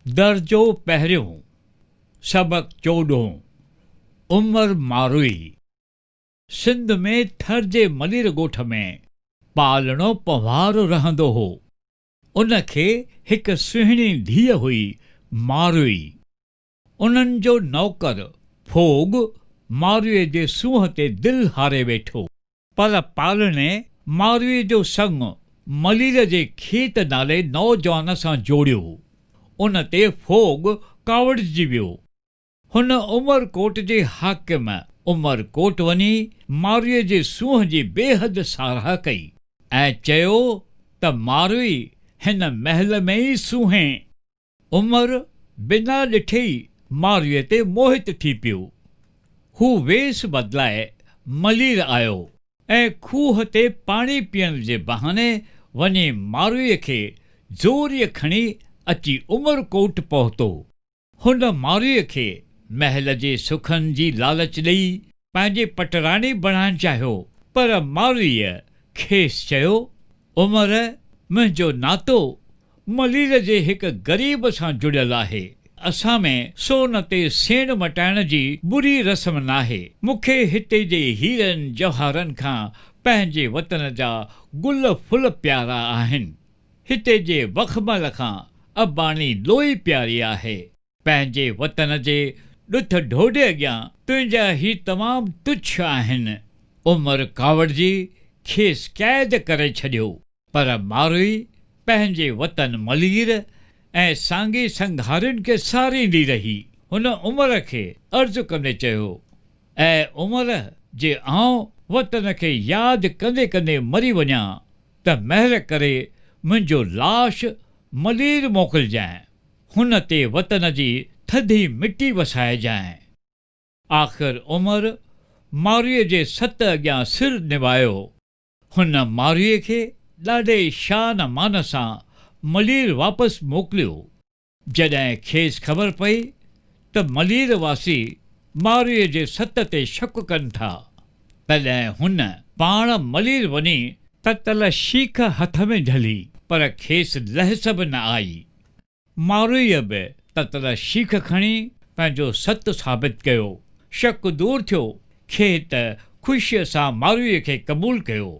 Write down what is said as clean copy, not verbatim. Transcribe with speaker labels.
Speaker 1: दर्जो पहिरियों सबक 14 उमर मारुई। सिंध में थर जे मलीर ॻोठ में पालणो पंवार रहंदो हो। उनखे हिक सुहिणी धीअ हुई मारुई। उन्हनि जो नौकर फोग मारुईअ जे सूंहं ते दिलि हारे वेठो, पर पालणे मारुईअ जो संग मलीर जे खेत नाले नौजवान सां जोड़ियो। उन ते फोग कावड़िजी वियो। हुन उमरकोट जे हाकिम उमरकोट वञी मारुईअ जे सूंहं जी बेहद साराह कई ऐं चयो त मारुई हिन महल में ई सूंहे। उमर बिना ॾिठे ई मारुईअ ते मोहित थी पियो। हू वेस बदिलाए मलीर आयो ऐं खूह ते पाणी पीअण जे बहाने वञी मारुईअ खे ज़ोरीअ खणी अची उमरकोट पहुतो। हुन मारुईअ खे महल जे सुखनि जी लालच ॾेई पंहिंजे पटराणी बणाइण चाहियो, पर मारुईअ खेसि चयो, उमर, मुंहिंजो नातो मलीर जे हिक ग़रीब सां जुड़ियल आहे। असां में सोन ते सेण मटाइण जी बुरी रस्म नाहे। मूंखे हिते जे हीरनि जवाहरनि खां पंहिंजे वतन जा गुल फुल प्यारा आहिनि। हिते जे वखमल खां अबाणी लोई प्यारी आहे। पंहिंजे वतन जे ॾुथ ढोढे अॻियां तुंहिंजा ही तमामु तुच्छ आहिनि। उमर कावड़जी खेसि क़ैद करे छॾियो, पर मारुई पंहिंजे वतन मलीर ऐं सांगी संघारियुनि खे सारींदी रही। हुन उमर खे अर्ज़ु कंदे चयो, ऐं उमर, जे आउं वतन खे यादि कंदे कंदे मरी वञा त महिर करे मुंहिंजो लाश मलीर मोकिलिजांइ। हुन ते वतन जी थधी मिटी वसाइजांइ। आख़िर उमर मारुईअ जे सत अॻियां सिर निभायो। हुन मारुईअ खे ॾाढे शान मान सां मलीर वापसि मोकिलियो। जॾहिं खेसि ख़बर पई त मलीर वासी मारुईअ जे सत ते शक कनि था, तॾहिं हुन पाण मलीर वञी ततल शीख हथ में झली, पर खेसि लहस बि न आई। मारुईअ बि ततल शीख खणी पंहिंजो सत साबित कयो। शक दूर थियो। खेत ख़ुशीअ सां मारुईअ खे क़बूल कयो।